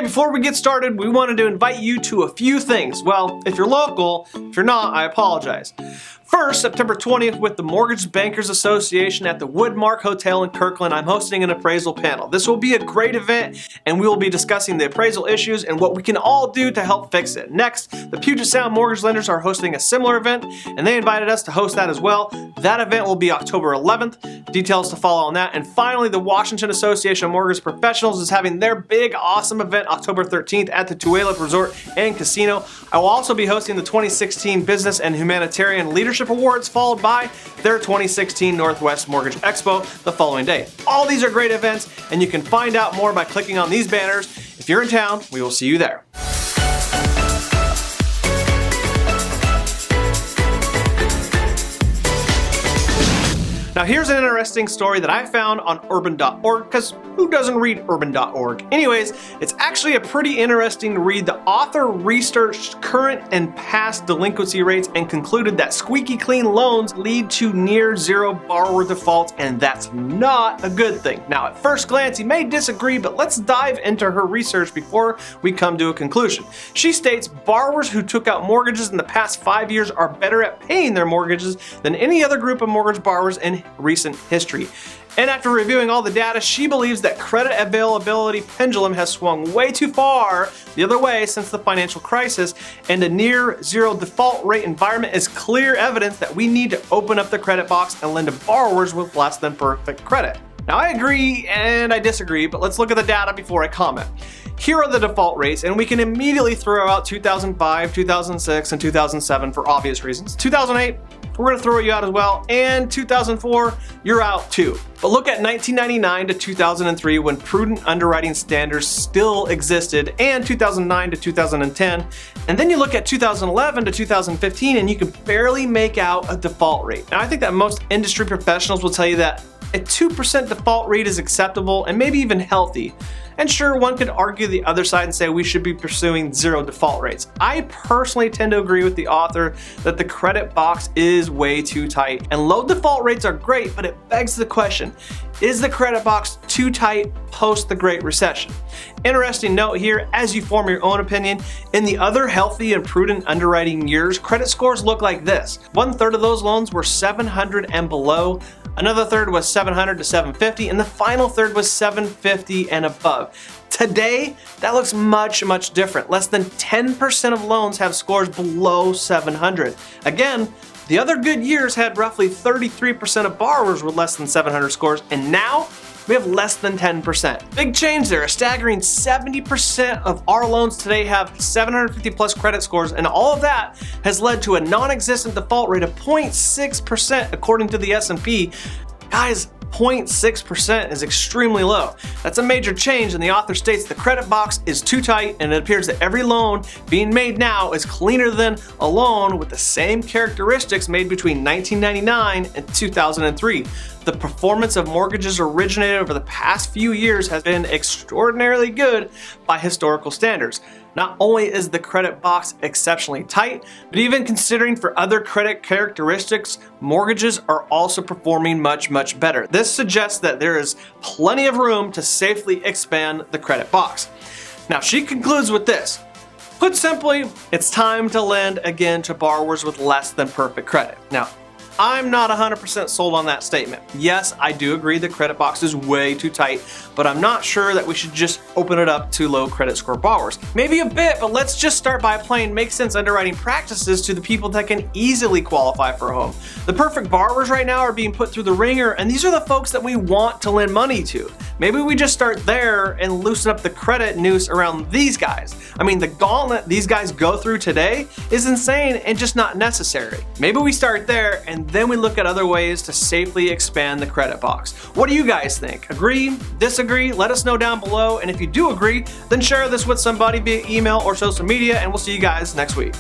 before we get started, we wanted to invite you to a few things. Well, if you're local, if you're not, I apologize. First, September 20th with the Mortgage Bankers Association at the Woodmark Hotel in Kirkland, I'm hosting an appraisal panel. This will be a great event and we will be discussing the appraisal issues and what we can all do to help fix it. Next, the Puget Sound Mortgage Lenders are hosting a similar event and they invited us to host that as well. That event will be October 11th. Details to follow on that. And finally, the Washington Association of Mortgage Professionals is having their big, awesome event October 13th at the Tulalip Resort and Casino. I will also be hosting the 2016 Business and Humanitarian Leadership Awards, followed by their 2016 Northwest Mortgage Expo the following day. All these are great events, and you can find out more by clicking on these banners. If you're in town, we will see you there. Now here's an interesting story that I found on urban.org, because who doesn't read urban.org? Anyways, it's actually a pretty interesting read. The author researched current and past delinquency rates and concluded that squeaky-clean loans lead to near zero borrower defaults, and that's not a good thing. Now at first glance, you may disagree, but let's dive into her research before we come to a conclusion. She states borrowers who took out mortgages in the past 5 years are better at paying their mortgages than any other group of mortgage borrowers in recent history. And after reviewing all the data, she believes that credit availability pendulum has swung way too far the other way since the financial crisis, and a near zero default rate environment is clear evidence that we need to open up the credit box and lend to borrowers with less than perfect credit. Now I agree and I disagree, but let's look at the data before I comment. Here are the default rates, and we can immediately throw out 2005, 2006, and 2007 for obvious reasons. 2008, we're going to throw you out as well, and 2004, you're out too. But look at 1999 to 2003 when prudent underwriting standards still existed, and 2009 to 2010. And then you look at 2011 to 2015 and you can barely make out a default rate. Now I think that most industry professionals will tell you that a 2% default rate is acceptable and maybe even healthy. And sure, one could argue the other side and say we should be pursuing zero default rates. I personally tend to agree with the author that the credit box is way too tight. And low default rates are great, but it begs the question, is the credit box too tight post the Great Recession? Interesting note here, as you form your own opinion, in the other healthy and prudent underwriting years, credit scores look like this. 1/3 of those loans were 700 and below, another third was 700 to 750, and the final third was 750 and above. Today, that looks much, much different. Less than 10% of loans have scores below 700. Again, the other good years had roughly 33% of borrowers with less than 700 scores, and now we have less than 10%. Big change there. A staggering 70% of our loans today have 750 plus credit scores, and all of that has led to a non-existent default rate of 0.6% according to the S&P. Guys, 0.6% is extremely low. That's a major change, and the author states the credit box is too tight, and it appears that every loan being made now is cleaner than a loan with the same characteristics made between 1999 and 2003. The performance of mortgages originated over the past few years has been extraordinarily good by historical standards. Not only is the credit box exceptionally tight, but even considering for other credit characteristics, mortgages are also performing much, much better. This suggests that there is plenty of room to safely expand the credit box. Now, she concludes with this. Put simply, it's time to lend again to borrowers with less than perfect credit. Now, I'm not 100% sold on that statement. Yes, I do agree the credit box is way too tight, but I'm not sure that we should just open it up to low credit score borrowers. Maybe a bit, but let's just start by applying make sense underwriting practices to the people that can easily qualify for a home. The perfect borrowers right now are being put through the ringer, and these are the folks that we want to lend money to. Maybe we just start there and loosen up the credit noose around these guys. I mean, the gauntlet these guys go through today is insane and just not necessary. Maybe we start there and then we look at other ways to safely expand the credit box. What do you guys think? Agree? Disagree? Let us know down below. And if you do agree, then share this with somebody via email or social media, and we'll see you guys next week.